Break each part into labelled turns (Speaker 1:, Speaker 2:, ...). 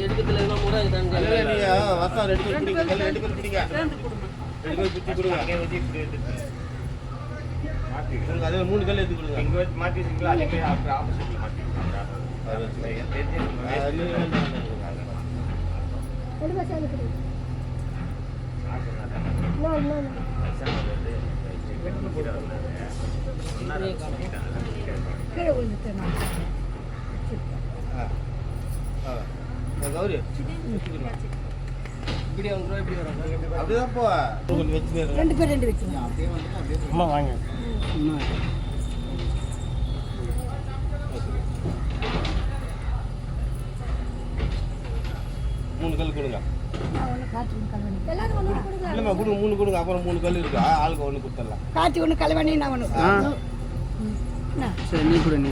Speaker 1: எடுக்கல
Speaker 2: வசம் 2 பேர் பிடிங்க அதே 3 கல் எடுத்து கொடுங்க இங்க வச்சு மாட்டிட்டீங்களா அதே மாதிரி ஆப்போசிட்ல மாட்டிட்டீங்களா கௌரி அப்படிதான் போ
Speaker 3: 2 பேர் 2 வச்சுங்க
Speaker 1: அம்மா வாங்க
Speaker 2: மூணு கல் கொடுங்க
Speaker 3: எல்லாரும் 1 கொடுங்க
Speaker 2: இல்லம்மா கொடுங்க 3 கொடுங்க அப்புறம் 3 கல் இருக்கு ஆளுக்கு 1 கொடுத்துடலாம்
Speaker 3: காட்டி 1 கலவணி நான் 1
Speaker 1: சரி நீ கூட நீ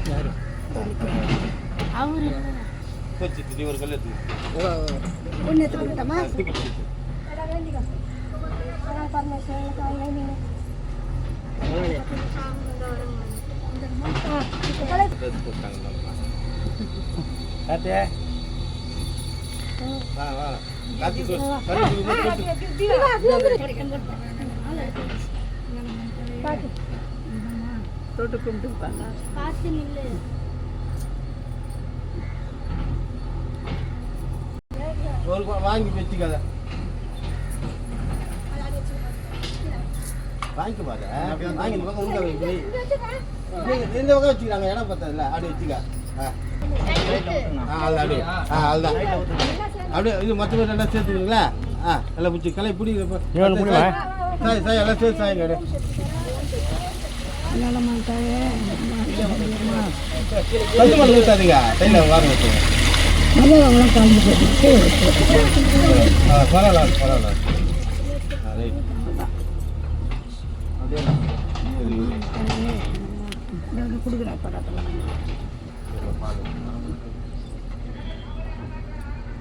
Speaker 1: யாரு
Speaker 3: அவரு
Speaker 2: வச்சிட்டு நீ ஒரு கல் எடுத்து
Speaker 3: ஒண்ணு எடுத்துக்கிட்டமா எடா வேண்டிங்க நான் பர்மிஷன் காலை நீங்க
Speaker 1: காத்தே
Speaker 2: வா வா காத்தி
Speaker 3: தொட்டு கும்பிட்டுப்பாங்க காத்து நில்லு
Speaker 2: வாங்கி வச்சுக்காத வாங்கிக்க பாரு வாங்கி இந்த பக்கம் உள்ள இந்த பக்கம் வச்சுக்கிறாங்க இடம் பத்தல அப்படி வச்சுக்க அப்படியே இது மொத்தமாக நல்லா சேர்த்துக்கிறீங்களா எல்லாம் பிடிச்சி கலை பிடிங்க சாய் சாய் எல்லாம் சேர்த்து சாய்ங்க கல் மண் ஊற்றாதீங்க கையில் வாங்க வச்சுங்க பரவாயில்ல பரவாயில்ல ரைட்
Speaker 3: கொடுக்குறேன்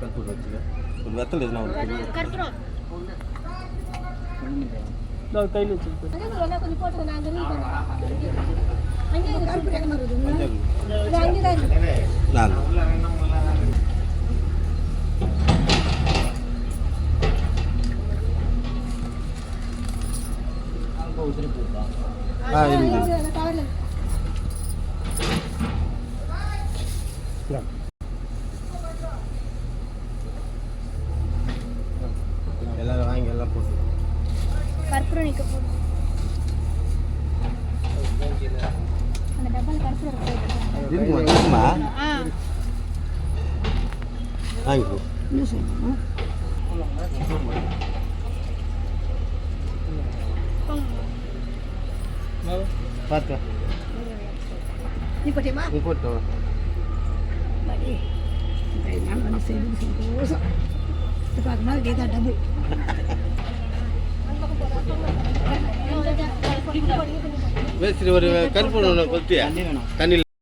Speaker 2: கற்பூரம் வச்சுக்க ஒரு வெத்தல் எதுனா
Speaker 1: கையில் வச்சு
Speaker 3: கொஞ்சம் போட்டு
Speaker 2: எல்லாரும் வாங்கி எல்லாம் போட்டு
Speaker 3: கற்பூரம் நிக்க போடு அந்த டப்பால கற்பூரம்
Speaker 2: இருக்குமா வாங்கி போ
Speaker 3: என்ன சொல்லுங்க
Speaker 2: பார்த்து
Speaker 3: நீ போட்டியமா
Speaker 2: நீ போட்டு
Speaker 3: படி நான் வந்து செய்து சந்தோஷம் இது பார்க்கும்போது கேதா டபுள்
Speaker 2: வேஸ்ட் ஒரு கருப்பு கொத்தியா தண்ணி